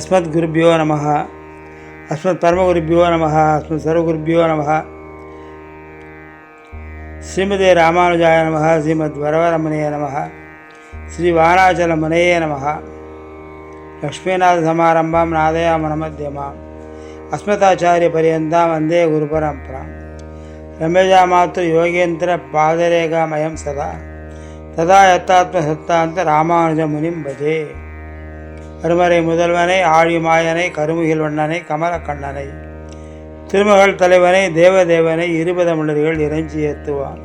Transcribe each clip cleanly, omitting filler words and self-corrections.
अस्मद्गुरुभ्यो नमः। अस्मत्परमगुरुभ्यो नमः। अस्मत्सर्वगुरुभ्यो नमः। श्रीमते रामानुजाय नमः। श्रीमद्वरवरमणये नमः। श्रीवाराचलमुनये नमः। लक्ष्मीनाथसमारम्भां नादयामनमध्यमाम् अस्मदाचार्यपर्यन्तां वन्दे गुरुपरम्परां। रम्यजामातृयोगेन्द्रपादरेखामयं सदा तदा यत्तात्मसत्तान्त रामानुजमुनिं भजे। அருமறை முதல்வனை, ஆழிமாயனை, கருமுகில் வண்ணனை, கமல கண்ணனை, திருமகள் தலைவனை, தேவதேவனை, இருபதமிழர்கள் இறைஞ்சி ஏத்துவான்.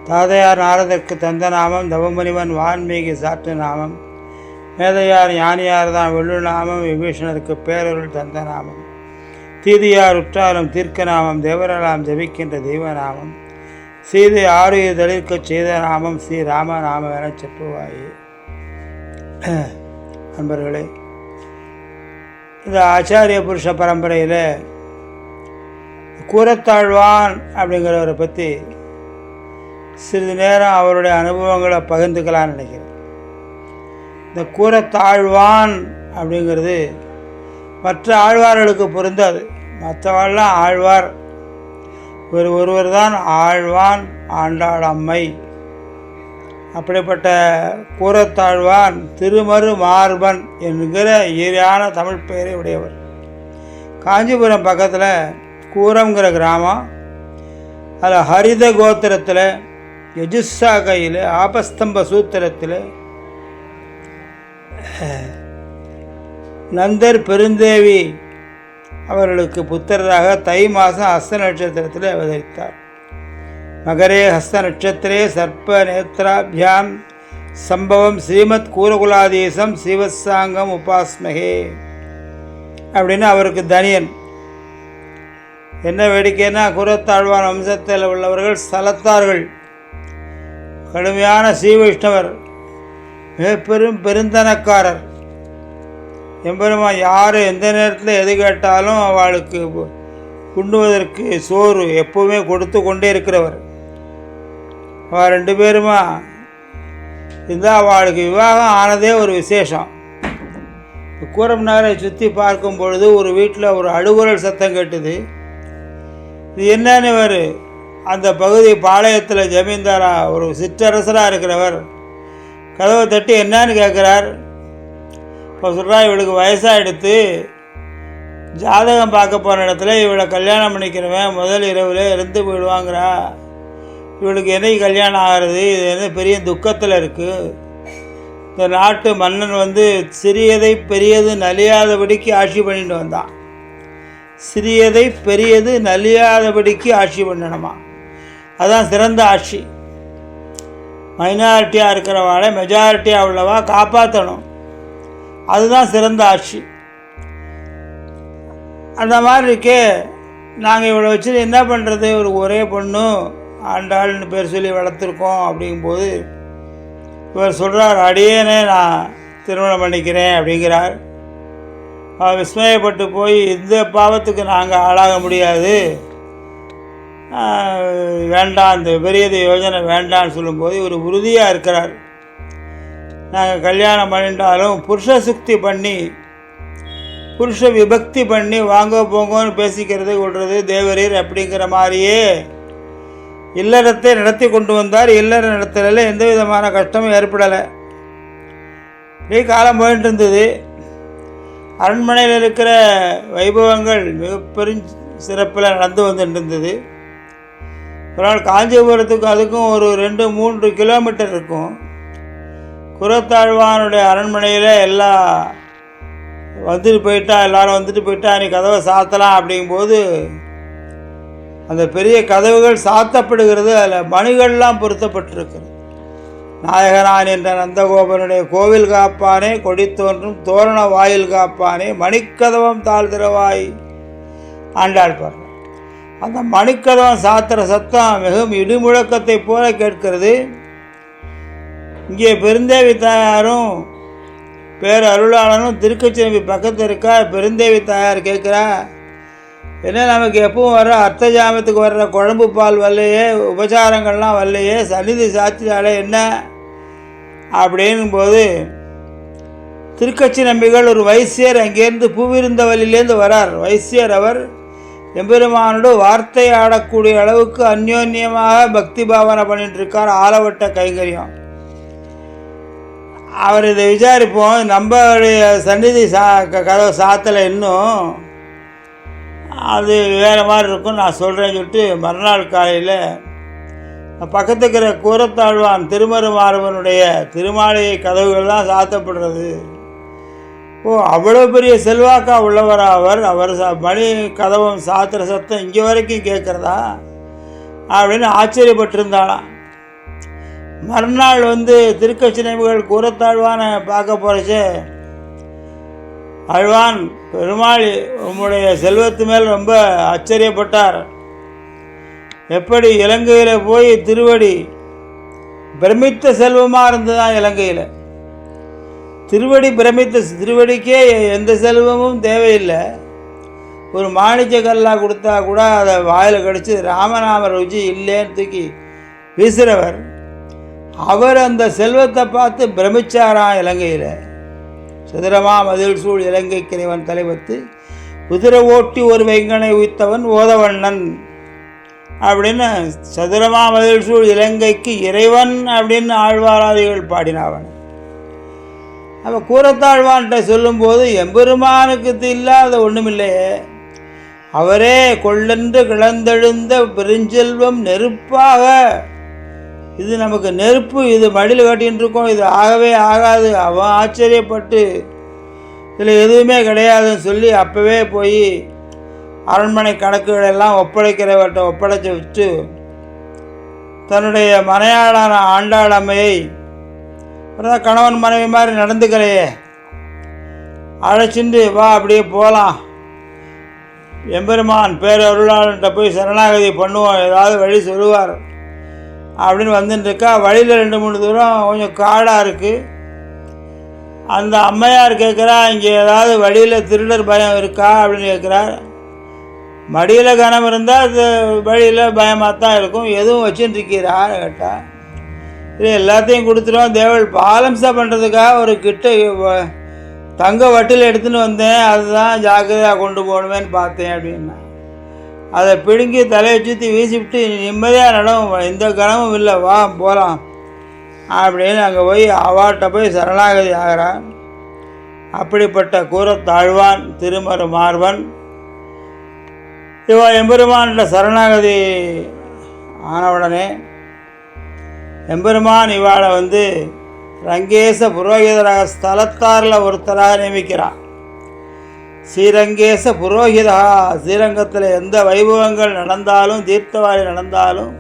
தாதையார் நாரதற்கு தந்த நாமம், தவமுனிவன் வான்மீகி சாற்று நாமம், மேதையார் ஞானியார் தான் வெள்ளு நாமம், விபீஷணருக்கு பேரருள் தந்த நாமம், தீதியார் உற்றாலும் தீர்க்க நாமம், தேவரெல்லாம் ஜபிக்கின்ற தெய்வ நாமம், சீதை ஆறுயிர் தளிர்க்கச் செய்த நாமம், ஸ்ரீ ராம நாமம் என செப்புவாயே. நண்பர்களே, இந்த ஆச்சாரிய புருஷ பரம்பரையில் கூரத்தாழ்வான் அப்படிங்கிறவரை பற்றி சிறிது நேரம் அவருடைய அனுபவங்களை பகிர்ந்துக்கலான்னு நினைக்கிறேன். இந்த கூரத்தாழ்வான் அப்படிங்கிறது மற்ற ஆழ்வார்களுக்கு பொருந்தாது. மற்றவாள்லாம் ஆழ்வார், ஒருவர் தான் ஆழ்வான், ஆண்டாள் அம்மை. அப்படிப்பட்ட கூரத்தாழ்வான் திருமரு மார்பன் என்கிற ஈரான தமிழ் பெயரை உடையவர். காஞ்சிபுரம் பக்கத்தில் கூரம்ங்கிற கிராமம். அதில் ஹரித கோத்திரத்தில் யஜுஸ்ஸா கையில் ஆபஸ்தம்ப சூத்திரத்தில் நந்தர் பெருந்தேவி அவர்களுக்கு புத்திரராக தை மாதம் ஹஸ்த நட்சத்திரத்தில் அவதரித்தார். மகரே ஹஸ்த நட்சத்திரே சர்ப்ப நேத்ராபியாம் சம்பவம் ஸ்ரீமத் கூரகுலாதீசம் சிவசாங்கம் உபாஸ்மகே அப்படின்னு அவருக்கு தனியன். என்ன வேடிக்கைன்னா, கூரத்தாழ்வான் வம்சத்தில் உள்ளவர்கள் ஸ்தலத்தார்கள், கடுமையான ஸ்ரீவைஷ்ணவர், மிக பெருந்தனக்காரர். எம்பெருமா யார் எந்த நேரத்தில் எது கேட்டாலும் அவளுக்கு உண்ணுவதற்கு சோறு எப்பவுமே கொடுத்து கொண்டே இருக்கிறவர். அவள் ரெண்டு பேருமா இருந்தால் அவளுக்கு விவாகம் ஆனதே ஒரு விசேஷம். கூரம் நகரை சுற்றி பார்க்கும் பொழுது ஒரு வீட்டில் ஒரு அழுகுரல் சத்தம் கேட்டுது. இது என்னன்னு இவர் அந்த பகுதி பாளையத்தில் ஜமீன்தாராக ஒரு சிற்றரசராக இருக்கிறவர் கதவை தட்டி என்னன்னு கேட்குறார். இப்போ சொல்கிறா, இவளுக்கு வயசாகிடுத்து, ஜாதகம் பார்க்க போன இடத்துல இவளை கல்யாணம் பண்ணிக்கிறவன் முதல் இரவில் இறந்து போயிடுவாங்கிறா. இவளுக்கு என்னைக்கு கல்யாணம் ஆகிறது? இது என்ன பெரிய துக்கத்தில் இருக்குது. இந்த நாட்டு மன்னன் சிறியதை பெரியது நலியாதபடிக்கு ஆட்சி பண்ணிட்டு வந்தான். சிறியதை பெரியது நலியாதபடிக்கு ஆட்சி பண்ணணுமா, அதுதான் சிறந்த ஆட்சி. மைனாரிட்டியாக இருக்கிறவாளை மெஜாரிட்டியாக உள்ளவா காப்பாற்றணும், அதுதான் சிறந்த ஆட்சி. அந்த மாதிரி இருக்கே, நாங்கள் இவ்வளோ வச்சு என்ன பண்ணுறது, ஒரு ஒரே பொண்ணு ஆண்டாள்னு பேர் சொல்லி வளர்த்துருக்கோம். அப்படிங்கும்போது இவர் சொல்கிறார், அடியேனே நான் திருமணம் பண்ணிக்கிறேன் அப்படிங்கிறார். அவர் விஸ்மயப்பட்டு போய், இந்த பாவத்துக்கு நாங்கள் ஆளாக முடியாது, வேண்டாம், இந்த விபரீத யோஜனை வேண்டான்னு சொல்லும்போது இவர் உறுதியாக இருக்கிறார். நாங்கள் கல்யாணம் பண்ணிட்டாலும் புருஷ சுக்தி பண்ணி, புருஷ விபக்தி பண்ணி வாங்க போங்கன்னு பேசிக்கிறது கொள்வது தேவரீர் அப்படிங்கிற மாதிரியே இல்லறத்தை நடத்தி கொண்டு வந்தார். இல்லற நடத்தல எந்த விதமான கஷ்டமும் ஏற்படலை. இப்படி காலம் போயிட்டு இருந்தது. அரண்மனையில் இருக்கிற வைபவங்கள் மிக பெரும் சிறப்பில் நடந்து வந்துட்டு இருந்தது. ஒரு நாள் காஞ்சிபுரத்துக்கும் அதுக்கும் ஒரு 2-3 கிலோமீட்டர் இருக்கும். கூரத்தாழ்வானுடைய அரண்மனையில் எல்லாம் வந்துட்டு போயிட்டா, எல்லோரும் வந்துட்டு போயிட்டா, நீ கதவை சாத்தலாம் அப்படிங்கும்போது அந்த பெரிய கதவுகள் சாத்தப்படுகிறது. அதில் மணிகள்லாம் பொருத்தப்பட்டிருக்கிறது. நாயகனான் என்ற நந்தகோபனுடைய கோவில் காப்பானே, கொடி தோன்றும் தோரண வாயில் காப்பானே, மணிக்கதவம் தாழ்திரவாய் ஆண்டாள் பாருங்க. அந்த மணிக்கதவம் சாத்திர சத்தம் மிகவும் இடிமுழக்கத்தை போல கேட்கிறது. இங்கே பெருந்தேவி தாயாரும் பேர் அருளாளனும் திருக்கச்சிரம்பி பக்கத்தில் இருக்கா. பெருந்தேவி தாயார் கேட்குறா, என்ன நமக்கு எப்பவும் வர்ற அர்த்த ஜாமத்துக்கு வர்ற குழம்பு பால் வரலையே, உபச்சாரங்கள்லாம் வரலையே, சன்னிதி சாட்சியால் என்ன அப்படிங்கும்போது திருக்கட்சி நம்பிகள் ஒரு வைசியர் அங்கேருந்து பூவிருந்தவலிலேருந்து வரார். வைசியர் அவர் எம்பெருமானோடு வார்த்தை ஆடக்கூடிய அளவுக்கு அந்யோன்யமாக பக்தி பாவனை பண்ணிட்டு இருக்கார். ஆலவட்ட கைங்கரியம். அவர் இதை விசாரிப்போம். நம்மளுடைய சந்நிதி கதவை சாத்தலை, இன்னும் அது வேறு மாதிரி இருக்கும், நான் சொல்கிறேன்னு சொல்லிட்டு மறுநாள் காலையில் பக்கத்துக்கு இருக்கிற கூரத்தாழ்வான் திருமருமாறுவனுடைய திருமாளிகை கதவுகள் தான் சாத்தப்படுறது. அவ்வளோ பெரிய செல்வாக்கா உள்ளவரா அவர் மணி கதவும் சாத்திர சத்தம் இங்கே வரைக்கும் கேட்குறதா அப்படின்னு ஆச்சரியப்பட்டிருந்தாலாம். மறுநாள் திருக்கட்சி நம்பிகள் கூரத்தாழ்வானை பார்க்க போகிறச்சே, ஆழ்வான் பெருமாள் உம்முடைய செல்வத்து மேல் ரொம்ப ஆச்சரியப்பட்டார். எப்படி இலங்கையில் போய் திருவடி பிரமித்த செல்வமாக இருந்ததுதான். இலங்கையில் திருவடி பிரமித்த திருவடிக்கே எந்த செல்வமும் தேவையில்லை. ஒரு மாணிக்க கல்லாக கொடுத்தா கூட அதை வாயில் கடிச்சு ராமநாம ருச்சி இல்லைன்னு தூக்கி வீசுகிறவர் அவர் அந்த செல்வத்தை பார்த்து பிரமிச்சாராம். இலங்கையில் சதுரமா மதில் சூழ் இலங்கை கிரைவன் தலைவத்து குதிரை ஓட்டி ஒரு வெங்கனை உய்த்தவன் ஓதவண்ணன் அப்படின்னு சதுரமா மதில் சூழ் இலங்கைக்கு இறைவன் அப்படின்னு ஆழ்வாராதிகள் பாடினாவன். அப்போ கூரத்தாழ்வான்கிட்ட சொல்லும்போது எம்பெருமானுக்கு இல்லாத ஒன்றுமில்லையே, அவரே கொள்ளென்று கிளந்தெழுந்த பெருஞ்செல்வம் நெருப்பாக, இது நமக்கு நெருப்பு, இது மடியில் கட்டின்னு இருக்கோம், இது ஆகவே ஆகாது. அவன் ஆச்சரியப்பட்டு இதில் எதுவுமே கிடையாதுன்னு சொல்லி அப்போவே போய் அரண்மனை கணக்குகளெல்லாம் ஒப்படைக்கிறவர்கிட்ட ஒப்படைச்சி வச்சு தன்னுடைய மனையாளான ஆண்டாள் அம்மையை, கணவன் மனைவி மாதிரி நடந்துக்கலையே, அழைச்சிட்டு வா அப்படியே போகலாம், எம்பெருமான் பேரருளாளன்ட்ட போய் சரணாகதி பண்ணுவோம், ஏதாவது வழி சொல்லுவார் அப்படின்னு வந்துட்டுருக்கா. வழியில் 2-3 தூரம் கொஞ்சம் காடாக இருக்குது. அந்த அம்மையார் கேட்குறா, இங்கே ஏதாவது வழியில் திருடர் பயம் இருக்கா அப்படின்னு கேட்குறார். மடியில் கனம் இருந்தால் அது வழியில் பயமாக தான் இருக்கும், எதுவும் வச்சுட்டு இருக்கிறா கேட்டால், இது எல்லாத்தையும் கொடுத்துருவோம், தேவள் பாலம்சா பண்ணுறதுக்காக ஒரு தங்க வட்டில் எடுத்துன்னு வந்தேன், அதுதான் ஜாக்கிரதையாக கொண்டு போகணுமேன்னு பார்த்தேன் அப்படின்னா, அதை பிடுங்கி தலையை சுற்றி வீசிவிட்டு நிம்மதியாக நடம், எந்த கனமும் இல்லை, வா போகலாம் அப்படின்னு அங்கே போய் அவாட்ட போய் சரணாகதி ஆகிறான். அப்படிப்பட்ட கூரத்தாழ்வான் திருமரு மார்வன் இவன் எம்பெருமான்கிட்ட சரணாகதி ஆனவுடனே எம்பெருமான் இவாளை ரங்கேச புரோகிதராக ஸ்தலத்தாரில் ஒருத்தராக நியமிக்கிறான். ஸ்ரீரங்கேச புரோகிதா, ஸ்ரீரங்கத்தில் எந்த வைபவங்கள் நடந்தாலும், தீர்த்தவாரி நடந்தாலும்,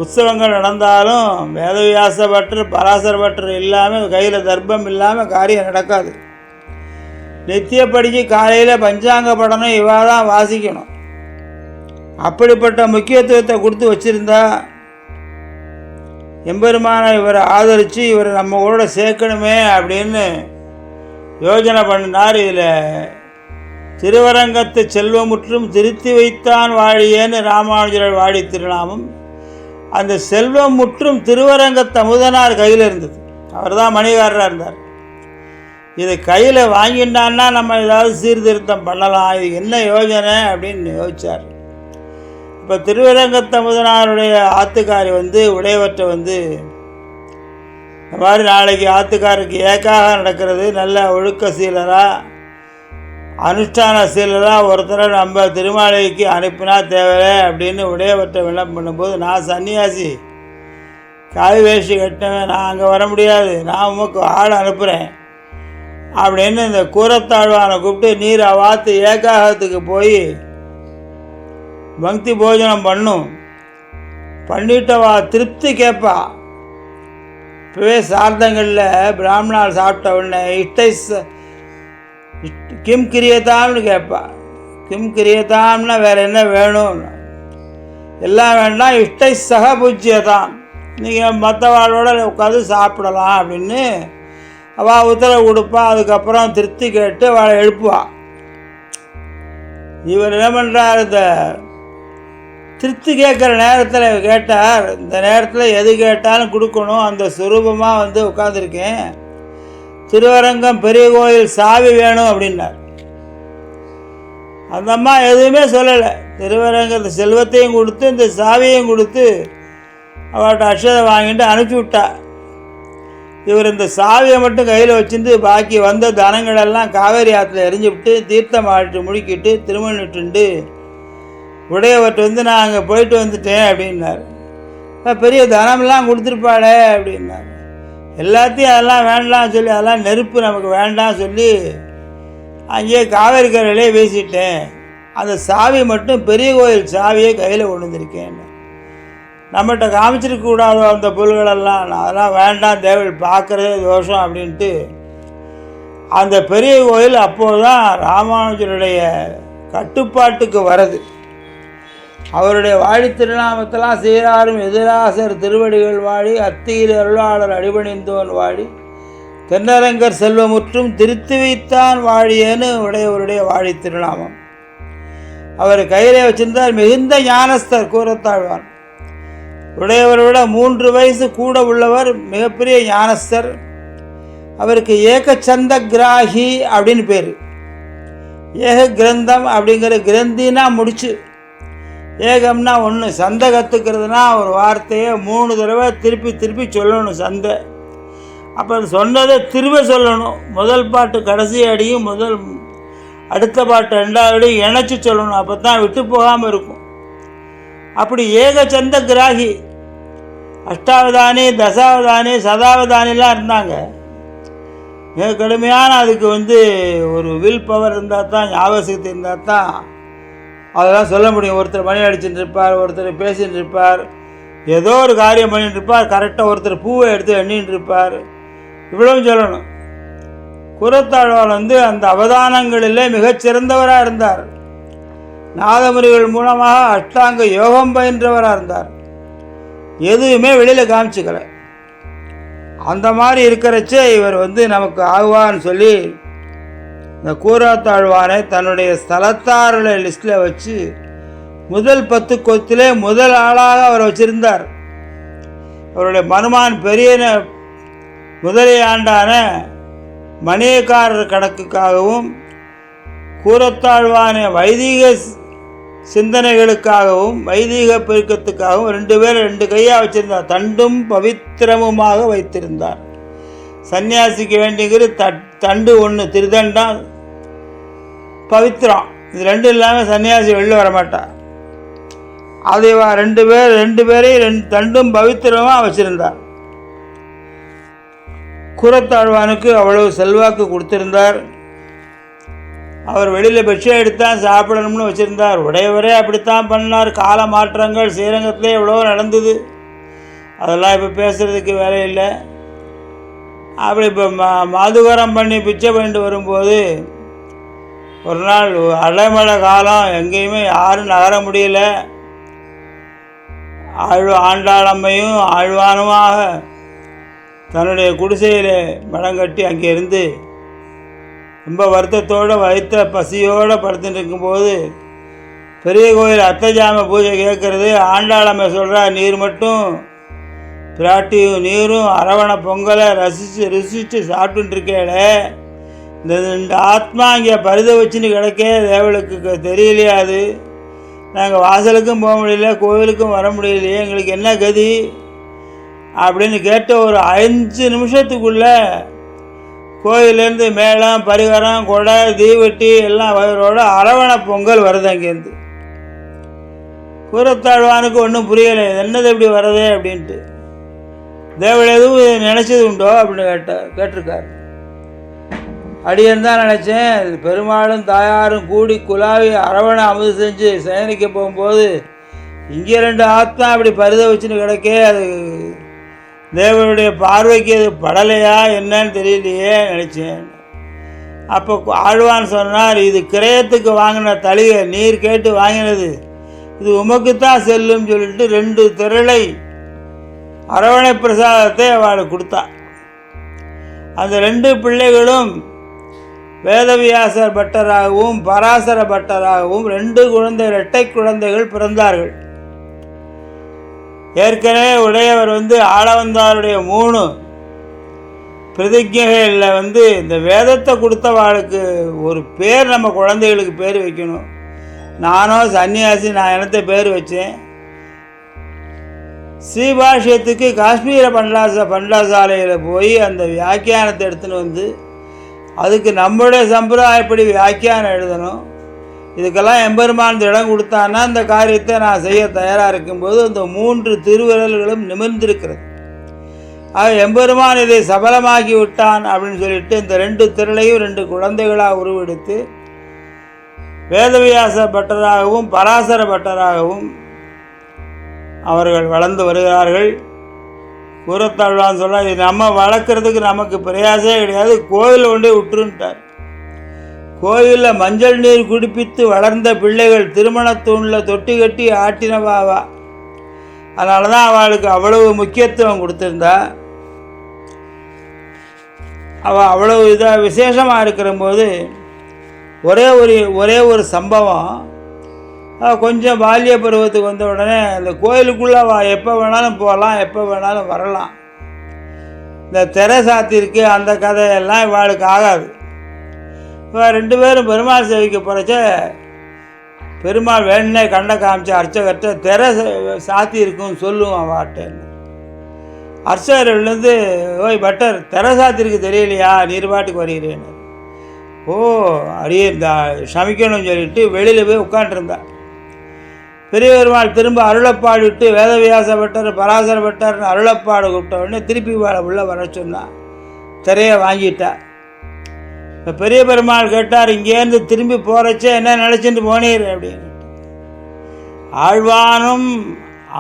உற்சவங்கள் நடந்தாலும் வேதவியாச பட்டர் பராசர பட்டர் இல்லாமல், கையில் தர்ப்பம் இல்லாமல் காரியம் நடக்காது. நித்தியப்படிக்கு காலையில் பஞ்சாங்க படணும், இவா தான் வாசிக்கணும். அப்படிப்பட்ட முக்கியத்துவத்தை கொடுத்து வச்சுருந்தா எம்பெருமான இவரை ஆதரித்து இவரை நம்ம கூட சேர்க்கணுமே அப்படின்னு யோஜனை பண்ணினார். இதில் திருவரங்கத்து செல்வமுற்றும் திருத்தி வைத்தான் வாழியேன்னு ராமானுஜர் வாடி திருநாமம். அந்த செல்வம் முற்றும் திருவரங்கத்து அமுதனார் கையில் இருந்தது. அவர் தான் மணிகாரராக இருந்தார். இதை கையில் வாங்கிட்டான்னா நம்ம ஏதாவது சீர்திருத்தம் பண்ணலாம், இது என்ன யோஜனை அப்படின்னு யோசித்தார். இப்போ திருவரங்கத்து அமுதனாருடைய ஆத்துக்காரி உடையவற்றை இந்த மாதிரி நாளைக்கு ஆத்துக்காருக்கு ஏக்காக நடக்கிறது, நல்ல ஒழுக்க சீலராக அனுஷ்டான சீலராக ஒருத்தரை நம்ம திருமாளிகைக்கு அனுப்பினா தேவை அப்படின்னு உடையவற்றை விண்ணப்பம் பண்ணும்போது, நான் சன்னியாசி, காய் வேஷ்டி கட்டினவன், நான் அங்கே வர முடியாது, நான் உமக்கு ஆள் அனுப்புகிறேன் அப்படின்னு இந்த கூரத்தாழ்வானை கூப்பிட்டு, நீர் அவாத்து ஏகாகத்துக்கு போய் பக்தி போஜனம் பண்ணிட்டவா திருப்தி கேட்பா. இப்போவே சார்த்தங்களில் பிராமணால் சாப்பிட்ட உடனே கிம் கிரியதாம்னு கேட்பா. கிம் கிரியதாம்னா வேறு என்ன வேணும், எல்லாம் வேண்டாம், இஷ்டை சக பூஜ்யதான், நீங்கள் மற்றவாளோட உட்காந்து சாப்பிடலாம் அப்படின்னு அவள் உத்தரவு கொடுப்பா. அதுக்கப்புறம் திருப்தி கேட்டு அவளை எழுப்புவா. இவர் என்ன பண்ணுறார், இந்த திருப்தி கேட்குற நேரத்தில் கேட்டார், இந்த நேரத்தில் எது கேட்டாலும் கொடுக்கணும், அந்த சுரூபமாக உட்காந்துருக்கேன், திருவரங்கம் பெரிய கோயில் சாவி வேணும் அப்படின்னார். அந்த அம்மா எதுவுமே சொல்லலை. திருவரங்கத்து செல்வத்தையும் கொடுத்து இந்த சாவியையும் கொடுத்து அவர்கிட்ட அக்ஷதை வாங்கிட்டு அனுப்பிச்சி விட்டா. இவர் இந்த சாவியை மட்டும் கையில் வச்சுட்டு பாக்கி வந்த தனங்களெல்லாம் காவேரி ஆற்றுல எரிஞ்சு விட்டு தீர்த்தம் ஆட்டு முடிக்கிட்டு திருமணிட்டு உடையவர்கிட்ட நான் அங்கே போயிட்டு வந்துட்டேன் அப்படின்னார். பெரிய தனமெல்லாம் கொடுத்துருப்பாளே அப்படின்னார். எல்லாத்தையும் அதெல்லாம் வேண்டாம் சொல்லி, அதெல்லாம் நெருப்பு நமக்கு வேண்டாம் சொல்லி அங்கேயே காவேரி கரையிலே வீசிட்டேன். அந்த சாவி மட்டும் பெரிய கோயில் சாவியை கையில் கொண்டு வந்திருக்கேன். நம்மகிட்ட காமிச்சிருக்கக்கூடாதோ அந்த பொருள்களெல்லாம், அதெல்லாம் வேண்டாம், தேவள் பார்க்குறதே தோஷம் அப்படின்ட்டு அந்த பெரிய கோயில் அப்போது தான் ராமானுஜருடைய கட்டுப்பாட்டுக்கு வருது. அவருடைய வாழி திருநாமத்தெல்லாம் சீராரும் எதிராசர் திருவடிகள் வாழி அத்தியில் அருளாளர் அடிபணிந்தோன் வாழி தென்னரங்கர் செல்வமுற்றும் திருத்தி வைத்தான் வாழியேன்னு உடையவருடைய வாழி திருநாமம். அவர் கையிலே வச்சிருந்தார். மிகுந்த ஞானஸ்தர் கூறத்தாழ்வான். உடையவரோட 3 வயசு கூட உள்ளவர், மிகப்பெரிய ஞானஸ்தர். அவருக்கு ஏகச்சந்த கிராகி அப்படின்னு பேர். ஏக கிரந்தம் அப்படிங்கிற கிரந்தினா முடிச்சு, ஏகம்னா 1, சந்தை கற்றுக்கிறதுனா ஒரு வார்த்தையை 3 தடவை திருப்பி திருப்பி சொல்லணும் சந்தை. அப்போ சொன்னதை திரும்ப சொல்லணும். முதல் பாட்டு கடைசி அடியும் அடுத்த பாட்டு 2வது அடியும் இணைச்சி சொல்லணும். அப்போ தான் விட்டு போகாமல் இருக்கும். அப்படி ஏகச்சந்த கிராகி. அஷ்டாவதானி, தசாவதானி, சதாவதானிலாம் இருந்தாங்க. மிக கடுமையான அதுக்கு ஒரு வில் பவர் இருந்தால் தான், ஞாபகசக்தி இருந்தால் தான் அதெல்லாம் சொல்ல முடியும். ஒருத்தர் மணி அடிச்சுட்டு இருப்பார், ஒருத்தர் பேசிகிட்டு இருப்பார், ஏதோ ஒரு காரியம் பண்ணிட்டு இருப்பார், கரெக்டாக ஒருத்தர் பூவை எடுத்து எண்ணிட்டு இருப்பார். இவ்வளவு சொல்லணும். கூறத்தாழ்வார் அந்த அவதானங்களிலே மிகச்சிறந்தவராக இருந்தார். நாதமுறிகள் மூலமாக அஷ்டாங்க யோகம் பயின்றவராக இருந்தார். எதுவுமே வெளியில் காமிச்சிக்கல. அந்த மாதிரி இருக்கிறச்சே இவர் நமக்கு ஆகுவான்னு சொல்லி இந்த கூறத்தாழ்வானை தன்னுடைய ஸ்தலத்தாருடைய லிஸ்டில் வச்சு முதல் 10 கொத்திலே முதல் ஆளாக அவர் வச்சிருந்தார். அவருடைய மனுமான் பெரிய முதலியாண்டான மணியக்காரர் கணக்குக்காகவும் கூறத்தாழ்வான வைதிக சிந்தனைகளுக்காகவும் வைதிக பெருக்கத்துக்காகவும் 2 பேர் 2 கையாக வச்சிருந்தார். தண்டும் பவித்திரமுமாக வைத்திருந்தார். சன்னியாசிக்கு வேண்டிங்கிற தண்டு 1 திருதண்டம் பவித்திரம், இது 2 இல்லாமல் சன்னியாசி வெளில வரமாட்டார். அதை 2 பேரையும் தண்டும் பவித்திரமாக வச்சிருந்தார். கூறத்தாழ்வானுக்கு அவ்வளவு செல்வாக்கு கொடுத்திருந்தார். அவர் வெளியில் பிட்சை எடுத்தான் சாப்பிடணும்னு வச்சுருந்தார். உடையவரே அப்படித்தான் பண்ணார். கால மாற்றங்கள் ஸ்ரீரங்கத்திலே எவ்வளோ நடந்தது. அதெல்லாம் இப்போ பேசுகிறதுக்கு வேலை இல்லை. அப்படி இப்போ மாதுகரம் பண்ணி பிச்சை பண்ணிட்டு வரும்போது ஒரு நாள் அடைமழை காலம், எங்கேயுமே யாரும் நகர முடியல. ஆண்டாளம்மையும் ஆழ்வானுமாக தன்னுடைய குடிசையில் மடம் கட்டி அங்கே இருந்து ரொம்ப வருத்தத்தோடு வயிற்ற பசியோடு படுத்துட்டு இருக்கும்போது பெரிய கோயில் அத்தஜாம பூஜை கேட்குறது. ஆண்டாளம்மை சொல்கிறா, நீர் மட்டும் பிராட்டியும் நீரும் அரவண பொங்கலை ருசித்து சாப்பிட்டுருக்கேளே, இந்த 2 ஆத்மா இங்கே பரித வச்சுன்னு கிடக்கே, தேவளுக்கு தெரியலையா? அது நாங்கள் வாசலுக்கும் போக முடியல, கோவிலுக்கும் வர முடியலையே, எங்களுக்கு என்ன கதி அப்படின்னு கேட்ட ஒரு 5 நிமிஷத்துக்குள்ளே கோயிலேருந்து மேளம் பரிகாரம் கொடை தீவெட்டி எல்லாம் வயரோட அரவண பொங்கல் வருது அங்கேருந்து. கூறத்தாழ்வானுக்கு ஒன்றும் புரியலை, என்னது எப்படி வருதே அப்படின்ட்டு. தேவள் எதுவும் நினச்சது உண்டோ அப்படின்னு கேட்டிருக்காரு. அடியன் தான் நினச்சேன், பெருமாளும் தாயாரும் கூடி குலாவி அரவணை அமுது செஞ்சு சயனிக்க போகும்போது இங்கே 2 ஆத்மா அப்படி பரித வச்சுன்னு கிடக்கே, அது தேவனுடைய பார்வைக்கு அது படலையா என்னன்னு தெரியலையே நினச்சேன். அப்போ ஆழ்வான் சொன்னார், இது கிரயத்துக்கு வாங்கின தளிகை, நீர் கேட்டு வாங்கினது, இது உமக்குத்தான் செல்லும் சொல்லிட்டு 2 திரளை அரவணை பிரசாதத்தை அவளுக்கு கொடுத்தா. அந்த 2 பிள்ளைகளும் வேதவியாசர் பட்டராகவும் பராசர பட்டராகவும் 2 இரட்டை குழந்தைகள் பிறந்தார்கள். ஏற்கனவே உடையவர் ஆளவந்தாருடைய 3 பிரதிஜைகளில் இந்த வேதத்தை கொடுத்தவாளுக்கு ஒரு பேர் நம்ம குழந்தைகளுக்கு பேர் வைக்கணும். நானும் சன்னியாசி, நான் என்னத்தை பேர் வச்சேன். ஸ்ரீபாஷ்யத்துக்கு காஷ்மீர பண்டாசாலையில் போய் அந்த வியாக்கியானத்தை எடுத்துன்னு அதுக்கு நம்முடைய சம்பிரதாயப்படி வியாக்கியானம் எழுதணும். இதுக்கெல்லாம் எம்பெருமான் இடம் கொடுத்தான்னா அந்த காரியத்தை நான் செய்ய தயாராக இருக்கும்போது அந்த 3 திருவிரல்களும் நிமிர்ந்திருக்கிறது. ஆக எம்பெருமான் இதை சபலமாக்கி விட்டான் அப்படின்னு சொல்லிட்டு இந்த 2 திரளையும் 2 குழந்தைகளாக உருவெடுத்து வேதவியாச பட்டராகவும் பராசர பட்டராகவும் அவர்கள் வளர்ந்து வருகிறார்கள். கூறத்தாழ்வான்னு சொல்ல, இது நம்ம வளர்க்குறதுக்கு நமக்கு பிரயாசமே கிடையாது, கோயிலில் கொண்டே விட்டுருன்ட்டார். கோயிலில் மஞ்சள் நீர் குடிப்பித்து வளர்ந்த பிள்ளைகள் திருமணத்தூணில் தொட்டி கட்டி ஆட்டினவாவா. அதனால தான் அவளுக்கு அவ்வளவு முக்கியத்துவம் கொடுத்துருந்தா. அவள் அவ்வளவு இதாக விசேஷமாக இருக்கிற போது ஒரே ஒரு சம்பவம். கொஞ்சம் பால்ய பருவத்துக்கு வந்த உடனே அந்த கோயிலுக்குள்ளே எப்போ வேணாலும் போகலாம், எப்போ வேணாலும் வரலாம். இந்த திரை சாத்திருக்கு அந்த கதையெல்லாம் இவாளுக்கு ஆகாது. இப்போ 2 பேரும் பெருமாள் சேவிக்க போகிறச்ச பெருமாள் வேணுன்னே கண்ணை காமிச்சு அர்ச்சகர்கிட்ட திரை சாத்தி இருக்குன்னு சொல்லுவோம் அவாட்டேன்னு. அர்ச்சகர்லேருந்து, ஓய் பட்டர், திரை சாத்திருக்கு தெரியலையா, நீர் பாட்டுக்கு வருகிறேன்னு. ஓ அடியே இந்த சமைக்கணும்னு சொல்லிட்டு வெளியில் போய் உட்காண்ட்ருந்தா. பெரிய பெருமாள் திரும்ப அருளப்பாடு விட்டு வேதவியாச பட்டர் பராசர பட்டர்னு அருளப்பாடு கூப்பிட்ட உடனே திருப்பி உள்ளே வர சொன்னான். திரையை வாங்கிட்டா. இப்போ பெரிய பெருமாள் கேட்டார், இங்கேருந்து திரும்பி போகிறச்சே என்ன நினச்சிட்டு போனீர் அப்படின்னு. ஆழ்வானும்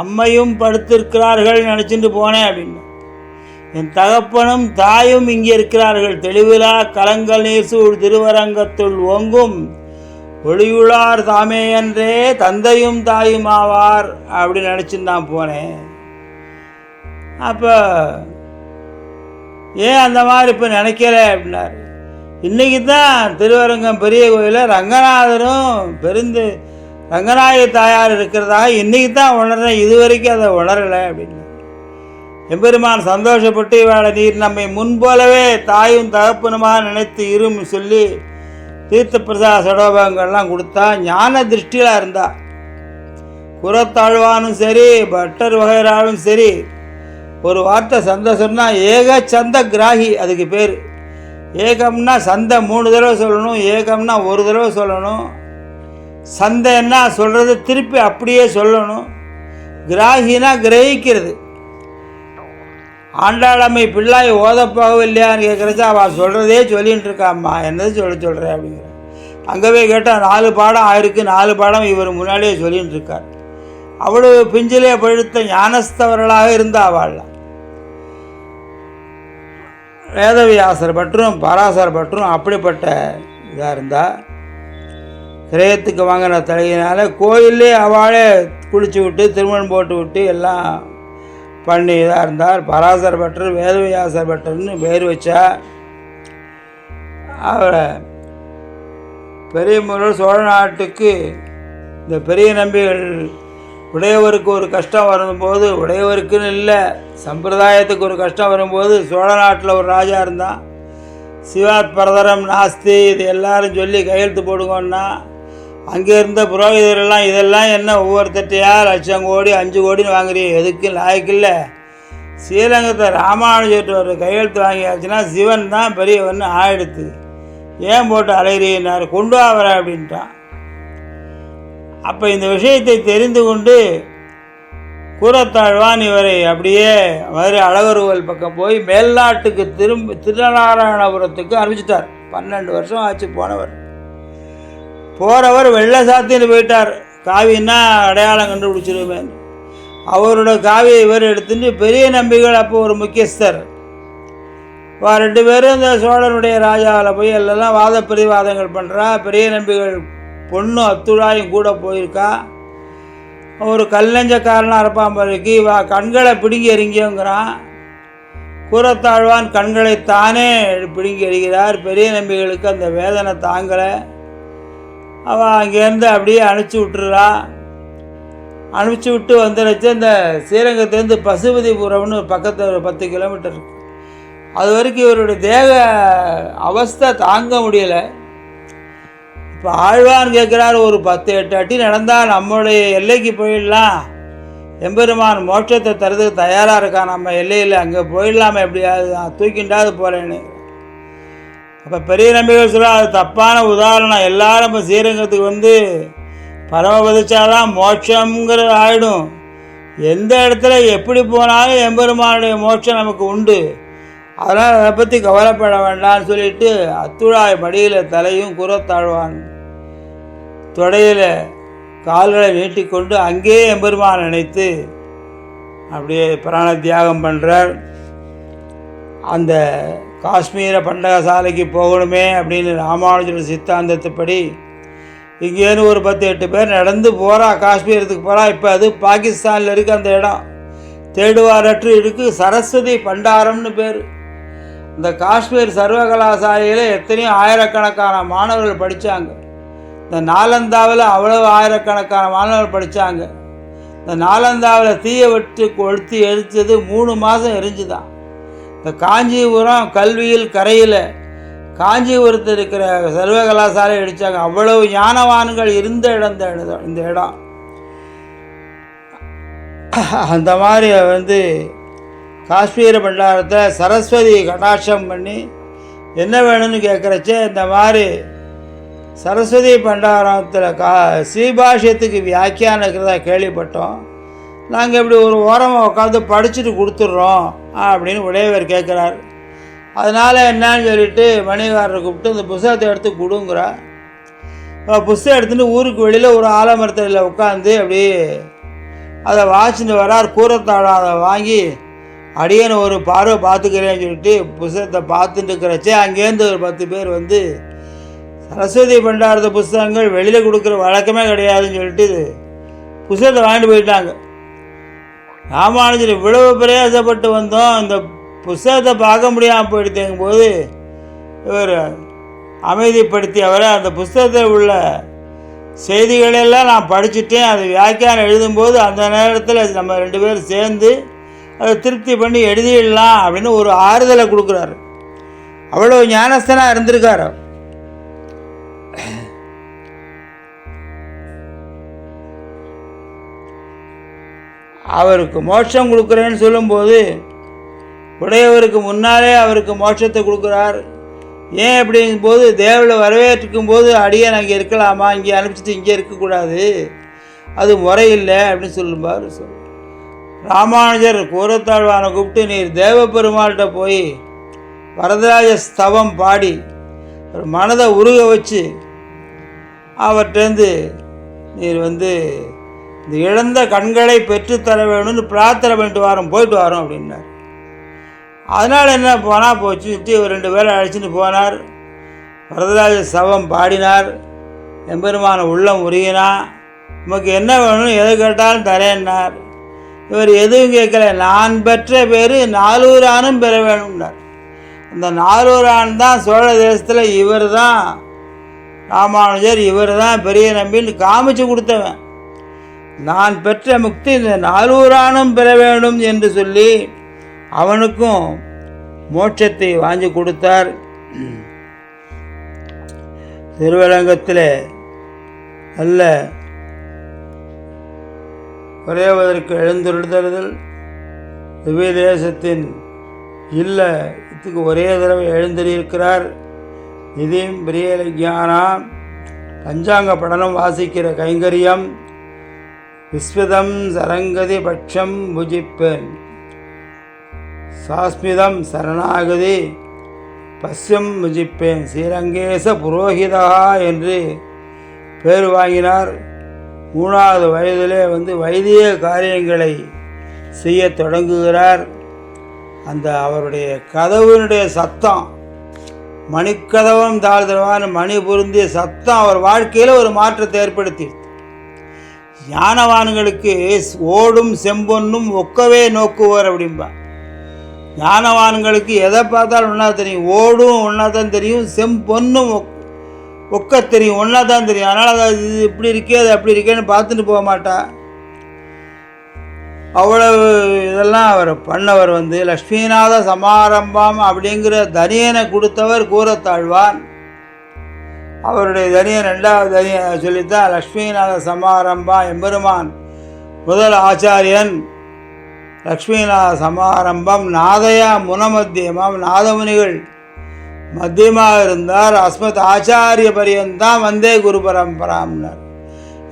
அம்மையும் படுத்திருக்கிறார்கள் நினச்சிட்டு போனேன் அப்படின்னு. என் தகப்பனும் தாயும் இங்கே இருக்கிறார்கள், தெளிவிலா கலங்கல் நீர் சூழ் திருவரங்கத்துள் ஓங்கும் ஒளியுளார் தாமே என்றே தந்தையும் தாயும் ஆவார் அப்படின்னு நினச்சின்னு நான் போனேன். அப்போ ஏன் அந்த மாதிரி இப்போ நினைக்கல அப்படின்னாரு. இன்றைக்கி தான் திருவரங்கம் பெரிய கோயிலில் ரங்கநாதரும் ரங்கநாயக தாயார் இருக்கிறதாக இன்றைக்கி தான் உணர்றேன், இது வரைக்கும் அதை உணரலை அப்படின்னு. எம்பெருமான் சந்தோஷப்பட்டு இவாளை நீர் நம்மை முன்போலவே தாயும் தகப்பனுமாக நினைத்து இரும் சொல்லி தீர்த்த பிரசாத சடோபங்கள்லாம் கொடுத்தா. ஞான திருஷ்டியில் இருந்தா. குரத்தாழ்வானும் சரி பட்டர் வகைராலும் சரி ஒரு வார்த்தை சந்தோஷம்னா ஏக சந்த கிராகி, அதுக்கு பேர். ஏகம்னா சந்தை 3 தடவை சொல்லணும், ஏகம்னா 1 தடவை சொல்லணும். சந்தைன்னா சொல்கிறது திருப்பி அப்படியே சொல்லணும். கிராகினா கிரகிக்கிறது. ஆண்டாளம்மை பிள்ளாய் ஓதப்போகவில்லையான்னு கேட்குறச்சா அவள் சொல்கிறதே சொல்லிகிட்டு இருக்காம்மா, என்னது சொல்கிறேன் அப்படிங்கிற. அங்கவே கேட்டால் 4 பாடம் ஆயிருக்கு, 4 பாடம் இவர் முன்னாடியே சொல்லிகிட்டு இருக்கார். அவ்வளவு பிஞ்சிலே பழுத்த ஞானஸ்தவர்களாக இருந்த அவள்லாம். வேதவியாசர் பற்றும் பராசர பற்றும் அப்படிப்பட்ட இதாக இருந்தால். கிரயத்துக்கு வாங்கின தலையினால் கோயிலே அவளே குளிச்சு விட்டு திருமணம் போட்டு விட்டு எல்லாம் பண்ணி இதாக இருந்தார். பராசர பட்டர் வேதவியாசர் பட்டர்னு பேர் வச்சா. அவரை பெரிய முறையில் சோழ நாட்டுக்கு இந்த பெரிய நம்பிகள் உடையவருக்கு ஒரு கஷ்டம் வரும்போது, உடையவருக்குன்னு இல்லை சம்பிரதாயத்துக்கு ஒரு கஷ்டம் வரும்போது, சோழ நாட்டில் ஒரு ராஜா இருந்தான். சிவாத் பரதரம் நாஸ்தி இது எல்லாரும் சொல்லி கையெழுத்து போடுங்கன்னா, அங்கே இருந்த புரோகிதரெல்லாம் இதெல்லாம் என்ன ஒவ்வொருத்தட்டையா 1,00,000 கோடி 5 கோடின்னு வாங்குறீங்க, எதுக்கு லாய்க்கில்ல. ஸ்ரீரங்கத்தை ராமானுஜர்கிட்ட ஒரு கையெழுத்து வாங்கியாச்சுன்னா சிவன் தான் பெரியவன் ஆயிடுத்து, ஏன் போட்டு அலைகிறீன்னார், கொண்டு வர அப்படின்ட்டான். அப்போ இந்த விஷயத்தை தெரிந்து கொண்டு கூறத்தாழ்வான் இவரை அப்படியே மதுரை அழகர்கோவில் பக்கம் போய் மேல்நாட்டுக்கு திருநாராயணபுரத்துக்கு அனுப்பிச்சிட்டார். 12 வருஷம் ஆச்சு போனவர். போகிறவர் வெள்ளை சாத்தின்னு போயிட்டார். காவின்னா அடையாளம் கண்டுபிடிச்சிருமே. அவரோட காவியை இவர் எடுத்துட்டு பெரிய நம்பிகள் அப்போ ஒரு முக்கியஸ்தர் 2 பேரும் இந்த சோழனுடைய ராஜாவில் போய் எல்லாம் வாத பிரதிவாதங்கள் பண்ணுறா. பெரிய நம்பிகள் பொண்ணு அத்துழாயும் கூட போயிருக்கா. ஒரு கல்லஞ்சக்காரனாக இருப்பான் பிறகு கண்களை பிடுங்கி எறிங்கியோங்கிறான். கூறத்தாழ்வான் கண்களை தானே பிடுங்கி எறிகிறார். பெரிய நம்பிகளுக்கு அந்த வேதனை தாங்கலை. அவள் அங்கேருந்து அப்படியே அனுப்பிச்சி விட்டுறா. அனுப்பிச்சி விட்டு வந்துடுச்சு. இந்த ஸ்ரீரங்கத்துலேருந்து பசுபதிபுரம்னு பக்கத்தில் ஒரு 10 கிலோமீட்டர் இருக்குது. அது வரைக்கும் இவருடைய தேக அவஸ்தை தாங்க முடியலை. இப்போ ஆழ்வான் கேட்குறாரு, ஒரு 10-8 அடி நடந்தால் நம்மளுடைய எல்லைக்கு போயிடலாம், எம்பெருமான் மோட்சத்தை தரதுக்கு தயாராக இருக்கான், நம்ம எல்லையில் அங்கே போயிடலாமல் எப்படியாவது நான் தூக்கிண்டாவது போகிறேன்னு. அப்போ பெரிய நம்பிகள் சொல்ல, அது தப்பான உதாரணம். எல்லாரும் இப்போ ஸ்ரீரங்கத்துக்கு வந்து பரமபதிச்சாதான் மோட்சங்கிறது ஆகிடும். எந்த இடத்துல எப்படி போனாலும் எம்பெருமானுடைய மோட்சம் நமக்கு உண்டு, அதனால் அதை பற்றி கவலைப்பட வேண்டாம்னு சொல்லிட்டு அத்துழாய் மடியில் தலையும் குரத்தாழ்வான் தொடையில் கால்களை நீட்டிக்கொண்டு அங்கேயே எம்பெருமான் நினைத்து அப்படியே பிராண தியாகம் பண்ணுறார். அந்த காஷ்மீர பண்டகசாலைக்கு போகணுமே அப்படின்னு ராமானுஜர் சித்தாந்தத்துப்படி இங்கேருந்து ஒரு 10-8 பேர் நடந்து போகிறா, காஷ்மீரத்துக்கு போகிறா. இப்போ அது பாகிஸ்தானில் இருக்குது அந்த இடம், தேடுவாரற்று இருக்குது. சரஸ்வதி பண்டாரம்னு பேர். இந்த காஷ்மீர் சர்வகலாசாலையில் எத்தனையோ ஆயிரக்கணக்கான மாணவர்கள் படித்தாங்க. இந்த நாலந்தாவில் அவ்வளவு ஆயிரக்கணக்கான மாணவர்கள் படித்தாங்க. இந்த நாலந்தாவில் தீயை விட்டு கொளுத்தி எரித்தது 3 மாதம் எரிஞ்சுதான். இந்த காஞ்சிபுரம் கல்வியில் கரையில் காஞ்சிபுரத்தில் இருக்கிற சர்வகலாசாலை அடித்தாங்க. அவ்வளவு ஞானவான்கள் இருந்த இடம் இந்த இடம். அந்த மாதிரி வந்து காஷ்மீர பண்டாரத்தை சரஸ்வதி கடாட்சம் பண்ணி என்ன வேணும்னு கேட்குறச்சே, இந்த மாதிரி சரஸ்வதி பண்டாரத்தில் ஸ்ரீபாஷ்யத்துக்கு வியாக்கியானம் இருக்கிறதா கேள்விப்பட்டோம், நாங்கள் இப்படி ஒரு ஓரமாக உட்காந்து படிச்சுட்டு கொடுத்துட்றோம் அப்படின்னு உடையவர் கேட்குறார். அதனால் என்னன்னு சொல்லிட்டு மணிகாரரை கூப்பிட்டு இந்த புஸ்தகத்தை எடுத்து கொடுங்குறா. புஸ்தகம் எடுத்துகிட்டு ஊருக்கு வெளியில் ஒரு ஆலமரத்தில் உட்காந்து அப்படியே அதை வாசிட்டு வரார். கூரத்தாழம் அதை வாங்கி அடியேன்னு ஒரு பார்வை பார்த்துக்கிறேன்னு சொல்லிட்டு புஸ்தகத்தை பார்த்துட்டு இருக்கிறச்சே அங்கேருந்து ஒரு 10 பேர் வந்து சரஸ்வதி பண்டாரத புஸ்தகங்கள் வெளியில் கொடுக்குற வழக்கமே கிடையாதுன்னு சொல்லிட்டு புஸ்தகத்தை வாங்கிட்டு போயிட்டாங்க. ராமானுஜர் இவ்வளவு பிரயாசப்பட்டு வந்தோம், இந்த புஸ்தகத்தை பார்க்க முடியாமல் போயிடுத்தேங்கும் போது இவர் அமைதிப்படுத்தி அவரை அந்த புஸ்தகத்தில் உள்ள செய்திகளெல்லாம் நான் படிச்சுட்டேன், அது வியாக்கியானம் எழுதும்போது அந்த நேரத்தில் நம்ம 2 பேரும் சேர்ந்து அதை திருப்தி பண்ணி எழுதிடலாம் அப்படின்னு ஒரு ஆறுதலை கொடுக்குறாரு. அவ்வளோ ஞானஸ்தனாக இருந்திருக்கார். அவருக்கு மோட்சம் கொடுக்குறேன்னு சொல்லும்போது உடையவருக்கு முன்னாலே அவருக்கு மோட்சத்தை கொடுக்குறார். ஏன் அப்படிங்கும்போது தேவலை வரவேற்றுக்கும் போது அடியேன் அங்கே இருக்கலாமா, இங்கே அனுப்பிச்சிட்டு இங்கே இருக்கக்கூடாது, அது முறையில்லை அப்படின்னு சொல்லும்பார். ராமானுஜர் கூரத்தாழ்வானை கூப்பிட்டு, நீர் தேவப்பெருமாள்கிட்ட போய் வரதராஜ ஸ்தவம் பாடி ஒரு மனதை உருக வச்சு அவர்கிட்டருந்து நீர் வந்து இந்த இழந்த கண்களை பெற்றுத்தர வேணும்னு பிரார்த்தனை பண்ணிட்டு போயிட்டு வரோம் அப்படின்னார். அதனால் என்ன போனால் போச்சுட்டு இவர் 2 பேரை அழைச்சிட்டு போனார். வரதராஜ ஸ்தவம் பாடினார். எம்பெருமான உள்ளம் உருகினா, நமக்கு என்ன வேணும் எதை கேட்டாலும் தரேன்னார். இவர் எதுவும் கேட்கல, நான் பெற்ற பேர் 400 ஆணும் பெற வேணும்னார். அந்த 400 ஆண் தான் சோழ தேசத்தில் இவர் தான் ராமானுஜர், இவர் தான் பெரிய நம்பின்னு காமிச்சு கொடுத்தவன். நான் பெற்ற முக்தி இந்த 400 ஆணும் பெற வேண்டும் என்று சொல்லி அவனுக்கும் மோட்சத்தை வாங்கி கொடுத்தார். திருவரங்கத்தில் நல்ல குறைவதற்கு எழுந்துருதல் திவ்ய தேசத்தின் இல்லத்துக்கு ஒரே தடவை எழுந்திருக்கிறார். இதையும் பிரிய ஞானம் பஞ்சாங்க படனம் வாசிக்கிற கைங்கரியம் விஸ்வதம் சரங்கதி பட்சம் புஜிப்பேன் சாஸ்மிதம் சரணாகதி பஸ்யம் புஜிப்பேன் ஸ்ரீரங்கேச புரோஹிதா என்று பேர் வாங்கினார். 3வது வயதிலே வைதிக காரியங்களை செய்ய தொடங்குகிறார். அந்த அவருடைய கதவினுடைய சத்தம், மணிக்கதவம் தாழ்தவான மணி பொருந்திய சத்தம் அவர் வாழ்க்கையில் ஒரு மாற்றத்தை ஏற்படுத்தி. ஞானவான்களுக்கு ஓடும் செம்பொன்னும் ஒக்கவே நோக்குவார் அப்படின்பா. ஞானவான்களுக்கு எதை பார்த்தாலும் ஒன்றா தெரியும், ஓடும் ஒன்றா தான் தெரியும், செம்பொன்னும் ஒக்க தெரியும், ஒன்றா தான் தெரியும். அதனால் அது இப்படி இருக்கே அது அப்படி இருக்கேன்னு பார்த்துட்டு போக மாட்டா. அவ்வளவு இதெல்லாம் அவர் பண்ணவர். லக்ஷ்மிநாத சமாரம்பம் அப்படிங்கிற தனியனை கொடுத்தவர் கூரத்தாழ்வான். அவருடைய தனியன் ரெண்டாவது தனியனை சொல்லித்தான் லக்ஷ்மிநாத சமாரம்பா எம்பெருமான் முதல் ஆச்சாரியன். லக்ஷ்மிநாத சமாரம்பம் நாதயா முனமத்தியமாம், நாதமுனிகள் மத்தியமாக இருந்தார். அஸ்மத் ஆச்சாரிய பரியந்தான் வந்தே குரு பரம்பராம்னார்.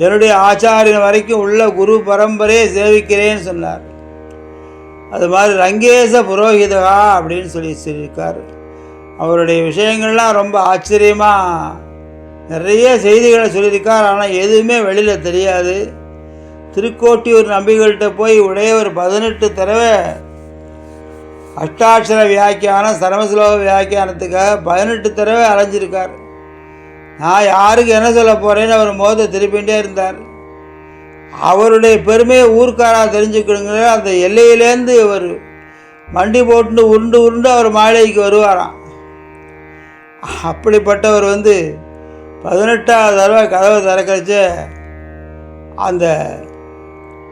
என்னுடைய ஆச்சாரியன் வரைக்கும் உள்ள குரு பரம்பரையை சேவிக்கிறேன்னு சொன்னார். அது மாதிரி ரங்கேச புரோஹிதகா அப்படின்னு சொல்லியிருக்கார். அவருடைய விஷயங்கள்லாம் ரொம்ப ஆச்சரியமாக நிறைய செய்திகளை சொல்லியிருக்கார். ஆனால் எதுவுமே வெளியில் தெரியாது. திருக்கோட்டியூர் நம்பிகள்கிட்ட போய் உடையவர் 18 தடவை அஷ்டாட்சர வியாக்கியானம் சரமஸ்லோக வியாக்கியானத்துக்காக 18 தடவை அலைஞ்சிருக்கார். நான் யாருக்கு என்ன சொல்ல போகிறேன்னு அவர் முகத்தை திருப்பிகிட்டே இருந்தார். அவருடைய பெருமையை ஊர்க்காரா தெரிஞ்சுக்கணுங்கிற அந்த எல்லையிலேருந்து அவர் மண்டி போட்டு உருண்டு உருண்டு அவர் மாளிகைக்கு வருவாராம். அப்படிப்பட்டவர் 18வது தடவை கதவை திறக்கச்சு அந்த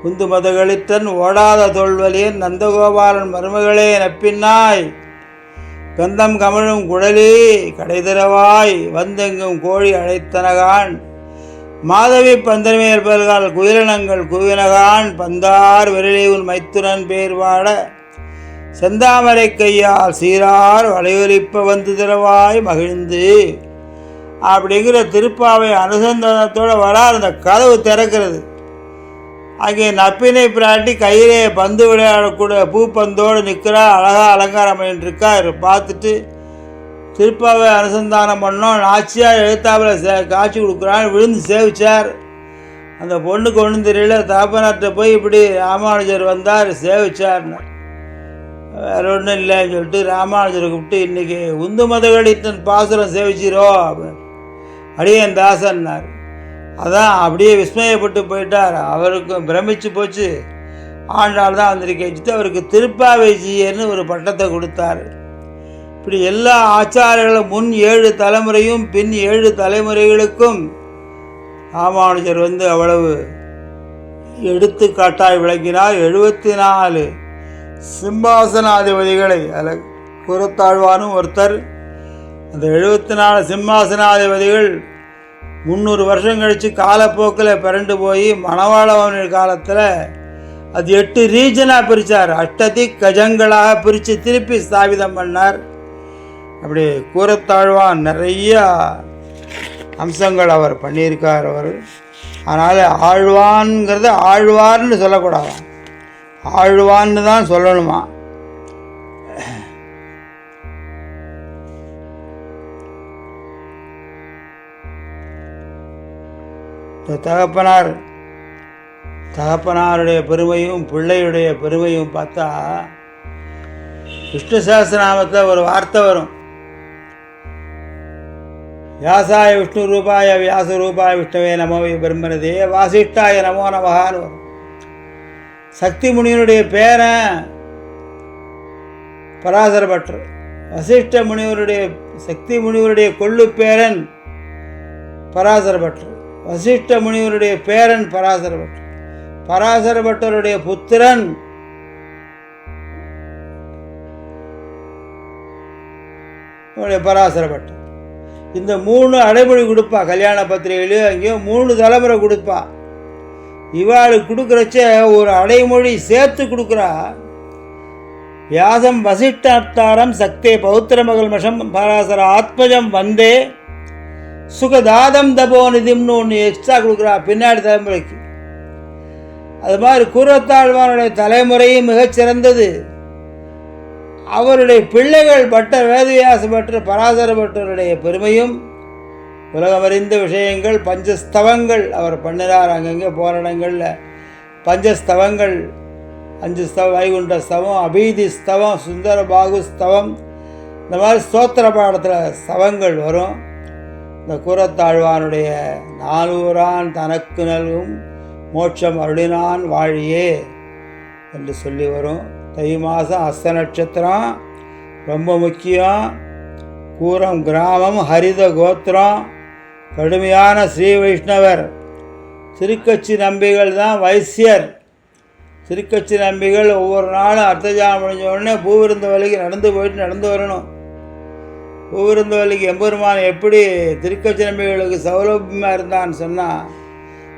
குந்து மதகளித்தன் ஓடாத தோல்வலியன் நந்தகோபாலன் மருமகளே நப்பின்னாய் கந்தம் கமழும் குழலி கடைதிரவாய் வந்தெங்கும் கோழி அழைத்தனகான் மாதவி பந்தனமேற்பல்கால் குயிலினங்கள் குவினகான் பந்தார் விரலி உன் மைத்துனன் பேர் வாட செந்தாமரை கையால் சீரார் வளையொலிப்ப வந்து திரவாய் மகிழ்ந்து அப்படிங்கிற திருப்பாவை அனுசந்தானத்தோடு வரார். அந்த கதவு திறக்கிறது. அங்கே நப்பினை பிராட்டி கையிலே பந்து விளையாடக்கூட பூப்பந்தோடு நிற்கிறா. அழகாக அலங்காரம் பண்ணிட்டுருக்கா. பார்த்துட்டு திருப்பாவை அனுசந்தானம் பண்ணோம். நாச்சியார் எழுத்தாப்பில் காட்சி கொடுக்குறான்னு விழுந்து சேவிச்சார். அந்த பொண்ணுக்கு ஒன்றும் தெரியல. தாப்பனார்கிட்ட போய் இப்படி ராமானுஜர் வந்தார் சேவிச்சார்னு. வேற ஒன்றும் இல்லைன்னு சொல்லிட்டு ராமானுஜரை கூப்பிட்டு இன்றைக்கி உந்து மதகளித்தன் பாசுரம் சேவிச்சிரோ அப்படின்னு அடியன் தாசன்னார். அதான் அப்படியே விஸ்மயப்பட்டு போயிட்டார். அவருக்கும் பிரமிச்சு போச்சு. ஆண்டாள் தான் வந்திருக்கேச்சுட்டு அவருக்கு திருப்பாவைஜியர்னு ஒரு பட்டத்தை கொடுத்தார். இப்படி எல்லா ஆச்சாரியர்களும் முன் 7 தலைமுறையும் பின் 7 தலைமுறைகளுக்கும் ராமானுஜர் அவ்வளவு எடுத்துக்காட்டாய் விளங்கினார். 74 சிம்மாசனாதிபதிகளை அதில் கூரத்தாழ்வானும் ஒருத்தர். அந்த 74 சிம்மாசனாதிபதிகள் 300 வருஷம் கழித்து காலப்போக்கில் பிறண்டு போய் மணவாளவன் காலத்தில் அது 8 ரீஜனாக பிரித்தார். அஷ்டதி கஜங்களாக பிரித்து திருப்பி ஸ்தாபிதம் பண்ணார். அப்படி கூரத்தாழ்வான் நிறைய அம்சங்கள் அவர் பண்ணியிருக்கார். அதனால் ஆழ்வான்ங்கிறத ஆழ்வார்னு சொல்லக்கூடாது, ஆழ்வான்னு தான் சொல்லணுமா. தகப்பனாருடைய பெருமையும் பிள்ளையுடைய பெருமையும் பார்த்தா விஷ்ணு சஹஸ்ரநாமத்தில் ஒரு வார்த்தை வரும். வியாசாய விஷ்ணு ரூபாய வியாச ரூபாய விஷ்ணுவே நமோவை பிரம்மனதே வாசிஷ்டாய நமோ நமகான்னு வரும். சக்தி முனிவருடைய பேரன் பராசர பட்டர், வசிஷ்ட முனிவருடைய சக்தி முனிவருடைய கொள்ளு பேரன் பராசர பட்டர், வசிஷ்ட முனிவருடைய பேரன் பராசர பட்டர், பராசர பட்டருடைய புத்திரன் பராசர பட்டர். இந்த 3 அடைமொழி கொடுப்பா. கல்யாண பத்திரிகையிலையும் அங்கேயோ 3 தலைமுறை கொடுப்பா. இவாளுக்கு கொடுக்குறச்ச ஒரு அடைமொழி சேர்த்து கொடுக்குறா. வியாசம் வசிஷ்டாப்தாரம் சக்தே பௌத்திர மகள் மஷம் பராசர ஆத்மஜம் வந்தே சுகதாதம் தபோநிதிம்னு ஒன்று எக்ஸ்ட்ரா கொடுக்குறா பின்னாடி தலைமுறைக்கு. அது மாதிரி கூரத்தாழ்வானுடைய தலைமுறையும் மிகச்சிறந்தது. அவருடைய பிள்ளைகள் பட்டர் வேதவியாச பட்டர் பராசர பட்டருடைய பெருமையும் உலகமறிந்த விஷயங்கள். பஞ்சஸ்தவங்கள் அவர் பண்ணினார். அங்கங்கே போகிற இடங்களில் பஞ்சஸ்தவங்கள், 5 ஸ்தவம், வைகுண்ட ஸ்தவம், அபீதி ஸ்தவம், சுந்தர பாகு ஸ்தவம், இந்த மாதிரி ஸ்தோத்திர பாடத்தில் ஸ்தவங்கள் வரும். இந்த கூரத்தாழ்வானுடைய 400 தனக்கு நல்கும் மோட்சம் அருளினான் வாழியே என்று சொல்லி வரும். தை மாதம் அஸ்த நட்சத்திரம் ரொம்ப முக்கியம். கூரம் கிராமம், ஹரித கோத்திரம், கடுமையான ஸ்ரீ வைஷ்ணவர். திருக்கட்சி நம்பிகள் தான் வைசியர். திருக்கச்சி நம்பிகள் ஒவ்வொரு நாளும் அர்த்தஜாமம் முடிஞ்ச உடனே பூவிருந்த வழிக்கு நடந்து போயிட்டு நடந்து வரணும். பூவிருந்த வழிக்கு எம்பெருமான் எப்படி திருக்கச்சி நம்பிகளுக்கு சௌலபியமாக இருந்தான்னு சொன்னால்,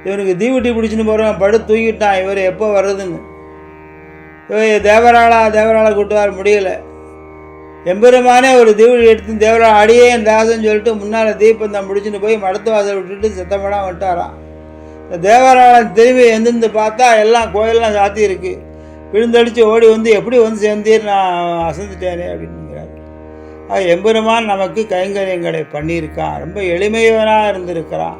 இவனுக்கு தீவட்டி பிடிச்சின்னு போகிறவன் படுத்து தூங்கிட்டான், இவர் எப்போ வர்றதுன்னு. இவர் தேவராளா கூட்டு வர முடியல. எம்பெருமானே ஒரு தீவடி எடுத்து தேவராளா அடியே என் தாசன்னு சொல்லிட்டு முன்னால் தீபந்தம் பிடிச்சின்னு போய் மடத்து வாசல் விட்டுட்டு சத்தப்படாமல் விட்டாராம். இந்த தேவராளன் திரும்பி எந்திருந்து பார்த்தா எல்லாம் கோயிலெலாம் சாத்தி இருக்கு. விழுந்தடிச்சு ஓடி வந்து எப்படி வந்து சேர்ந்தீர், நான் அசந்துட்டேனே அப்படின்னுங்கிறார். எம்பெருமான் நமக்கு கைங்கரியங்களை பண்ணியிருக்கான். ரொம்ப எளிமையவனாக இருந்திருக்கிறான்.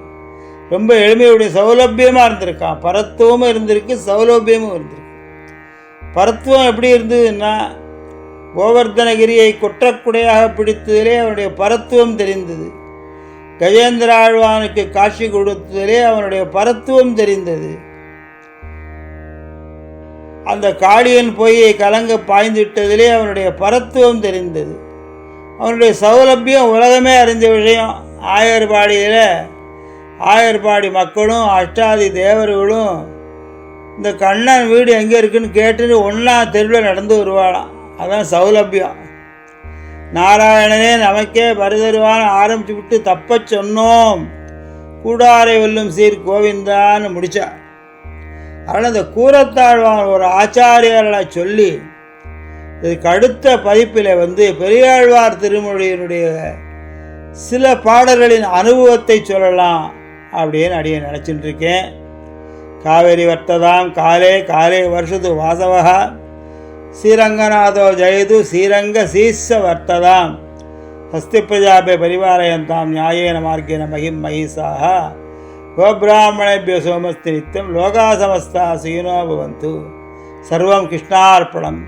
ரொம்ப எளிமையுடைய சௌலபியமாக இருந்திருக்கான். பரத்துவமும் இருந்திருக்கு, சௌலபியமும் இருந்திருக்கு. பரத்துவம் எப்படி இருந்ததுன்னா, கோவர்தனகிரியை கொற்றக்குடையாக பிடித்ததிலே அவனுடைய பரத்துவம் தெரிந்தது. கஜேந்திர ஆழ்வானுக்கு காட்சி கொடுத்ததிலே அவனுடைய பரத்துவம் தெரிந்தது. அந்த காளியன் பொய்யை கலங்க பாய்ந்துவிட்டதிலே அவனுடைய பரத்துவம் தெரிந்தது. அவனுடைய சௌலபியம் உலகமே அறிந்த விஷயம். ஆயர்பாடி மக்களும் அஷ்டாதி தேவர்களும் இந்த கண்ணன் வீடு எங்கே இருக்குன்னு கேட்டுன்னு ஒன்றா தெருவில் நடந்து வருவாளாம். அதான் சௌலபியம். நாராயணனே நமக்கே பரிதருவான்னு ஆரம்பிச்சு விட்டு தப்ப சொன்னோம், கூடாரை வெல்லும் சீர் கோவிந்தான்னு முடித்தா. அதனால் இந்த கூரத்தாழ்வான் ஒரு ஆச்சாரியர்களை சொல்லி இதுக்கு அடுத்த பதிப்பில் பெரியாழ்வார் திருமொழியினுடைய சில பாடல்களின் அனுபவத்தை சொல்லலாம் அப்படின்னு அடியே நினச்சிட்டு இருக்கேன். காவேரி வர்த்ததாம் காலே காலே வருஷது வாசவகா ஸ்ரீரங்கநாதோ ஜெயது ஸ்ரீரங்க சீச வர்த்ததாம் ஹஸ்தி பிரஜாபே பரிவாரயந்தாம் நியாயேன மார்க்கேன மகிம் மகிஷாக கோபிராமணேபியோ சோமஸ்தி நித்தியம் லோகா சமஸ்தா சுகினோ பவந்து. சர்வம் கிருஷ்ணார்ப்பணம்.